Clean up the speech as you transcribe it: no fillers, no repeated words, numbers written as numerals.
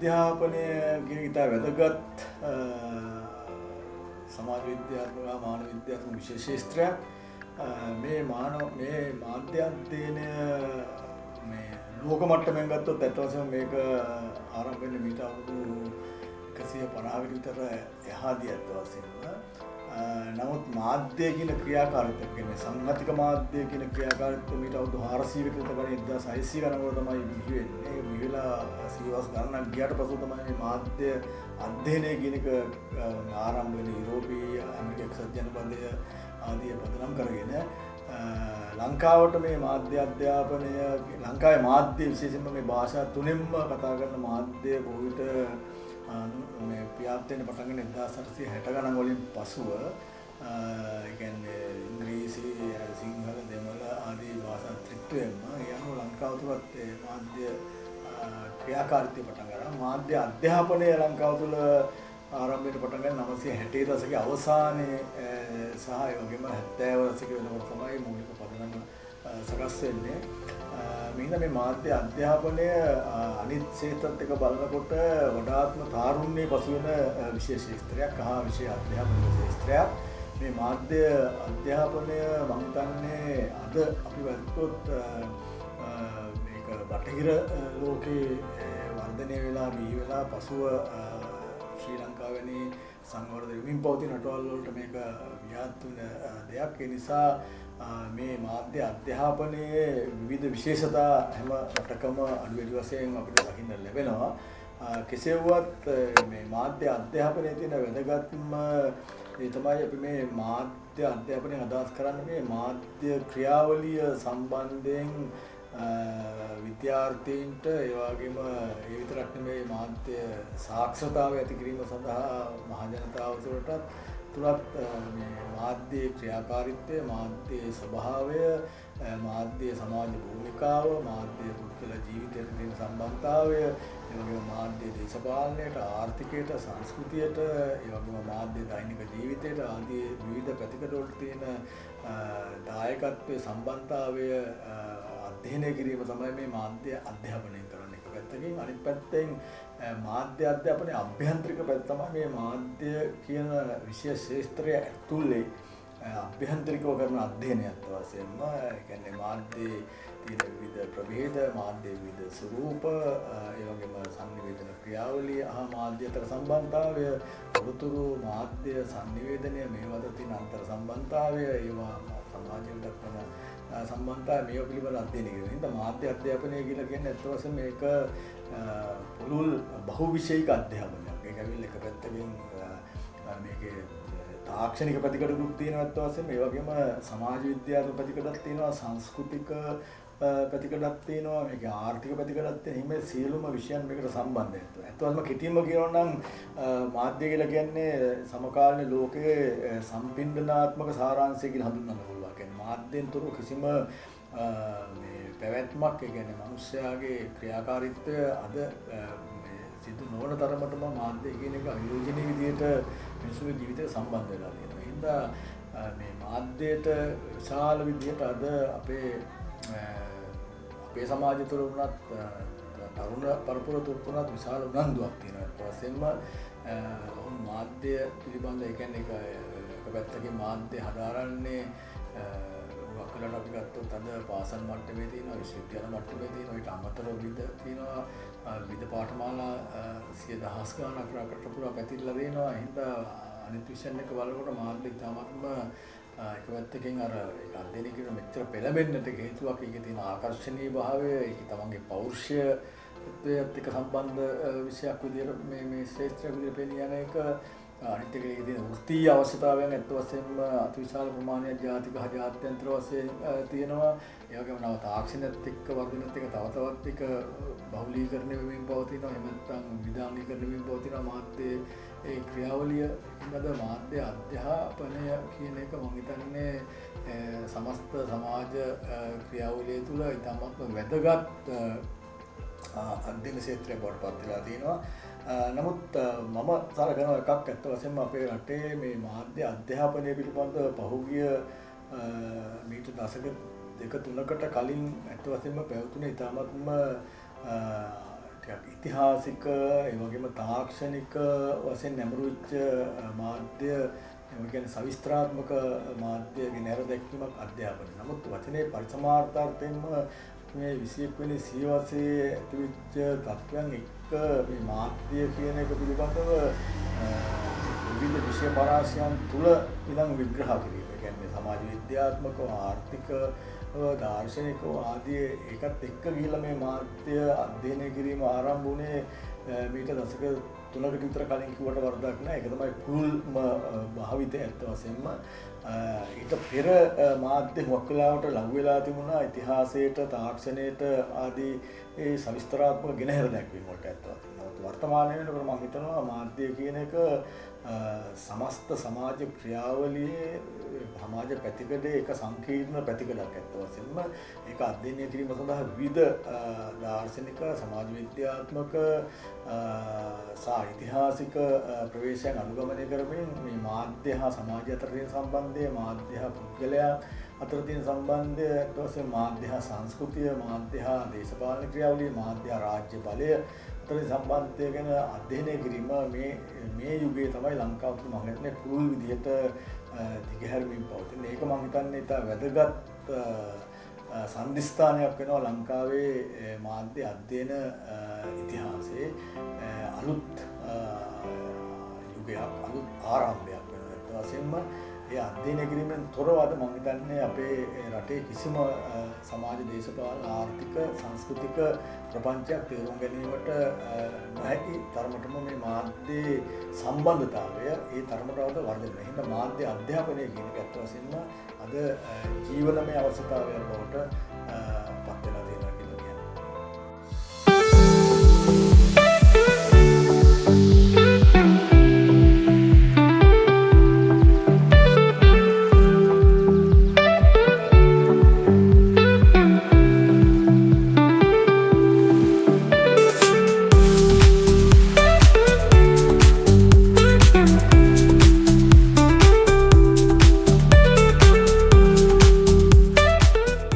අධ්‍යාපනය කියන ඉතා වැදගත් සමාජ විද්‍යාත්මක මානව විද්‍යාත්මක විශේෂ ශාස්ත්‍රයක්. මේ මාධ්‍ය අධ්‍යයනය මේ ලෝක මට්ටමින් ගත්තොත් ඇත්ත වශයෙන්ම මේක ආරම්භ වෙන්නේ මීට අවුරුදු 150 විතර එහාදී ඇත්ත වශයෙන්ම. නමුත් මාධ්‍ය කියන ක්‍රියාකාරීත්වය කියන්නේ සංඝාතික මාධ්‍ය කියන ක්‍රියාකාරීත්වය මීට අවුරුදු 400 කට තමයි 1600 ගණන් වල තමයි බිහි වෙන්නේ. බිහිලා සීවස් ගණනක් ගියාට පසු තමයි මේ මාධ්‍ය අධ්‍යයනය කියන එක ආරම්භ වෙන්නේ. යුරෝපීය ඇමරිකා එක්සත් ජනපදය ආදී පදනම් කරගෙන ලංකාවට මේ මාධ්‍ය අධ්‍යාපනය ලංකාවේ මාධ්‍ය විශේෂයෙන්ම මේ භාෂා තුනෙන්ම කතා කරන මාධ්‍ය බොහෝ විට මේ ප්‍රයාප්ත වෙන පටන් ගන්න 1860 ගණන් වලින් පසුව කියන්නේ ඉංග්‍රීසි සිංහල දෙමළ ආදී භාෂා ත්‍රිත්වයෙන්ම යනු ලංකාව තුලත් මාධ්‍ය ක්‍රියාකාරීත්වය පටන් ගන්නවා. මාධ්‍ය අධ්‍යාපනය ලංකාව තුල ආරම්භ වෙන්න පටන් ගන්න 960 දශකයේ අවසානයේ සහ ඒ වගේම 70 දශකයේ වෙනකොට තමයි මූලික පදනම සකස් වෙන්නේ. මේ මාධ්‍ය අධ්‍යාපනය අනිත් ක්ෂේත්‍රත් එක්ක බලනකොට වඩාත්ම තාරුණ්‍යයේ පසු වෙන විශේෂ ශාස්ත්‍රයක් විශේෂ අධ්‍යාපන ශාස්ත්‍රයක්. මේ මාධ්‍ය අධ්‍යාපනය මම හිතන්නේ අද අපි වැද්දොත් මේක බටහිර ලෝකේ වර්ධනය වෙලා බිහි වෙලා පසුව ශ්‍රී ලංකාව වැනි සංවර්ධන වෙමින් පවතින රටවල් වලට මේක ව්‍යාප්ත වෙන දෙයක්. ඒ නිසා මේ මාධ්‍ය අධ්‍යාපනයේ විවිධ විශේෂතා හැම රටකම අඩු වැඩි වශයෙන් අපිට දකින්න ලැබෙනවා. කෙසේ වුවත් මේ මාධ්‍ය අධ්‍යාපනයේ තියෙන වැදගත්ම ඒ තමයි අපි මේ මාධ්‍ය අධ්‍යාපනයෙන් අදහස් කරන්නේ මේ මාධ්‍ය ක්‍රියාවලිය සම්බන්ධයෙන් විද්‍යාර්ථීන්ට ඒ වගේම ඒ විතරක් නෙමෙයි මාධ්‍ය සාක්ෂරතාවය ඇති කිරීම සඳහා මහ ජනතාව තුළත් මේ මාධ්‍ය ක්‍රියාකාරීත්වය, මාධ්‍ය ස්වභාවය, මාධ්‍ය සමාජ භූමිකාව, මාධ්‍ය පුද්ගල ජීවිතයට තියෙන සම්බන්ධතාවය, ඒ වගේම මාධ්‍ය දේශපාලනයට, ආර්ථිකයට, සංස්කෘතියට, ඒ වගේම මාධ්‍ය දෛනික ජීවිතයට ආදී විවිධ පැතිකඩ වලට තියෙන දායකත්වයේ සම්බන්ධතාවය අධ්‍යයනය කිරීම තමයි මේ මාධ්‍ය අධ්‍යාපනය කරන එක පැත්තකින්. අනිත් පැත්තෙන් මාධ්‍ය අධ්‍යාපනයේ අභ්‍යන්තරික පැත්ත තමයි මේ මාධ්‍ය කියන විශේෂ ශාස්ත්‍රය ඇතුළේ අභ්‍යන්තරිකව කරන අධ්‍යයනයත් වශයෙන්ම කියන්නේ මාධ්‍යයේ තියෙන විවිධ ප්‍රභේද, මාධ්‍යයේ විවිධ ස්වරූප, ඒ වගේම සංනිවේදන ක්‍රියාවලිය හා මාධ්‍ය අතර සම්බන්ධතාවය, තොරතුරු මාධ්‍ය සංනිවේදනය මේවා අතර තියෙන අන්තර් සම්බන්ධතාවය, ඒවා සමාජයට දක්වන සම්බන්ධතාවය මේවා පිළිබඳ අධ්‍යයනය කරනවා. ඉතින් මාධ්‍ය අධ්‍යාපනය කියලා කියන්නේ අත් වශයෙන්ම මේක පුළුල් බහුවිෂයික අධ්‍යාපනයක්. ඒක ඇවිල්ලා එක පැත්තකින් මේකේ තාක්ෂණික පැතිකඩකුත් තියෙනවා අත් වශයෙන්ම, ඒ වගේම සමාජ විද්‍යාත්මක පැතිකඩක් තියෙනවා, සංස්කෘතික පැතිකඩක් තියෙනවා, මේකේ ආර්ථික පැතිකඩක් තියෙනවා. මේ සියලුම විෂයන් මේකට සම්බන්ධයි. අත් වශයෙන්ම කෙටියෙන්ම කියනවා නම් මාධ්‍ය කියලා කියන්නේ සමකාලීන ලෝකයේ සම්පින්ඩනාත්මක සාරාංශය කියලා හඳුන්වන්න පුළුවන්. කියන්නේ මාධ්‍යෙන් තොරව කිසිම මේ පැවැත්මක්, ඒ කියන්නේ මිනිස්යාගේ ක්‍රියාකාරීත්වය අද සිදු නොවන තරමටම මාධ්‍ය කියන එක අයෝජනීය විදිහට මිනිසුන්ගේ ජීවිතයට සම්බන්ධ වෙලා තියෙනවා. ඒ හින්දා මේ මාධ්‍යයට විශාල විදිහට අද අපේ සමාජය තුළ වුණත් තරුණ පරපුර තුළ වුණත් විශාල උනන්දුවක් තියෙනවා. ඊට පස්සෙන්ම මාධ්‍ය පිළිබඳ ඒ කියන්නේ එක පැත්තකින් මාධ්‍ය හදාරන්නේ වක්කලට අපි ගත්තොත් අද පාසල් මට්ටමේ තියෙනවා, විශ්වවිද්‍යාල මට්ටමේ තියෙනවා, ඊට අමතරව විවිධ තියෙනවා විවිධ පාඨමාලා 100,000 ගණනක් රටට පුරා පැතිරලා තියෙනවා. ඒ හින්දා අනිත් විෂයන් එක බලනකොට මාධ්‍ය ඉතාමත්ම එක පැත්තකින් අර ඒක අධ්‍යයනය කරන මෙච්චර පෙළඹෙන්නට හේතුවක් ඒකේ තියෙන ආකර්ෂණීය භාවය, ඒක තමන්ගේ පෞරුෂයත් එක්ක සම්බන්ධ විෂයක් විදිහට මේ ශ්‍රේෂ්ඨ විදිහට පෙනී යන එක. අනිත් එක ඒකේ තියෙන වෘත්තීය අවශ්‍යතාවයන් ඇත්ත වශයෙන්ම අතිවිශාල ප්‍රමාණයක් ජාතික හා ජාත්‍යන්තර වශයෙන් තියෙනවා. ඒ වගේම නව තාක්ෂණයත් එක්ක වර්ධනයත් එක්ක තවත් එක බහුලීකරණය වෙමින් පවතිනවා. එහෙම නැත්නම් විවිධාංගීකරණය වෙමින් පවතිනවා මාධ්‍ය ඒ ක්‍රියාවලිය. ඉන්නද මාධ්‍ය අධ්‍යාපනය කියන එක මම හිතන්නේ සමස්ත සමාජ ක්‍රියාවලිය තුළ ඉතාමත්ම වැදගත් අධ්‍යයන ක්ෂේත්‍රයක් බවට පත් වෙලා තියෙනවා. නමුත් මම සලකන එකක් ඇත්ත වශයෙන්ම අපේ රටේ මේ මාධ්‍ය අධ්‍යාපනය පිළිබඳ පහුගිය මීට දශක 2-3කට කලින් ඇත්ත වශයෙන්ම පැවතුනේ ඉතාමත්ම ඉතිහාසික ඒ වගේම තාක්ෂණික වශයෙන් නැඹුරු වෙච්ච මාධ්‍ය ඒ කියන්නේ සවිස්තරාත්මක මාධ්‍යගේ නැර දැක්වීමක් අධ්‍යාපනය. නමුත් වචනේ පරිසමාර්ථාර්ථයෙන්ම මේ 21 වෙනි සියවසේ ඇතිවෙච්ච තත්ත්වයන් එක්ක මේ මාධ්‍ය කියන එක පිළිබඳව විවිධ විෂය පරාසයන් තුල ඉඳන් විග්‍රහ කිරීම. ඒ කියන්නේ සමාජ විද්‍යාත්මකව, ආර්ථිකව, දාර්ශනිකව ආදී ඒකත් එක්ක ගිහිල්ලා මේ මාධ්‍ය අධ්‍යයනය කිරීම ආරම්භ වුණේ මීට දශක 3කට විතර කලින් කිව්වට වරදක් නැහැ. ඒක තමයි පුළුල්ම භාවිතය ඇත්ත වශයෙන්ම. ඊට පෙර මාධ්‍ය හුඟක් වෙලාවට ලඟු වෙලා තිබුණා ඉතිහාසයට, තාක්ෂණයට ආදී ඒ සවිස්තරාත්මක ගෙනහැර දැක්වීම වලට ඇත්ත වශයෙන්ම. වර්තමානයේ වෙනකොට මම හිතනවා මාධ්‍ය කියන එක සමස්ත සමාජ ක්‍රියාවලියේ සමාජ පැතිකඩේ එක සංකීර්ණ පැතිකඩක් ඇත්ත වශයෙන්ම. ඒක අධ්‍යයනය කිරීම සඳහා විවිධ දාර්ශනික, සමාජ විද්‍යාත්මක සහ ඓතිහාසික ප්‍රවේශයන් අනුගමනය කරමින් මේ මාධ්‍ය හා සමාජය අතර තියෙන සම්බන්ධය, මාධ්‍ය හා පුද්ගලයා අතර තියෙන සම්බන්ධය, ඊට පස්සේ මාධ්‍ය හා සංස්කෘතිය, මාධ්‍ය හා දේශපාලන ක්‍රියාවලිය, මාධ්‍ය හා රාජ්‍ය බලය අතර සම්බන්ධය ගැන අධ්‍යයනය කිරීම මේ යුගයේ තමයි ලංකාව තුළ මම හිතන්නේ පුළුල් විදිහට දිගහැරමින් පවතින. ඒක මම හිතන්නේ ඉතා වැදගත් සම්දිස්ථානයක් වෙනවා ලංකාවේ මාධ්‍ය අධ්‍යයන ඉතිහාසයේ අලුත් යුගයක්, අලුත් ආරම්භයක් වෙනවා. ඒ වශයෙන්ම ඒ අධ්‍යයනය කිරීමෙන් තොරව අද මම හිතන්නේ අපේ රටේ කිසිම සමාජ, දේශපාලන, ආර්ථික, සංස්කෘතික ප්‍රපංචයක් තේරුම් ගැනීමට නොහැකි තරමටම මේ මාධ්‍යයේ සම්බන්ධතාවය ඒ තරමටවත් වර්ධනය වෙනවා. එහෙනම් මාධ්‍ය අධ්‍යාපනය කියන එක ඇත්ත වශයෙන්ම අද ජීවනමය අවශ්‍යතාවයක් බවට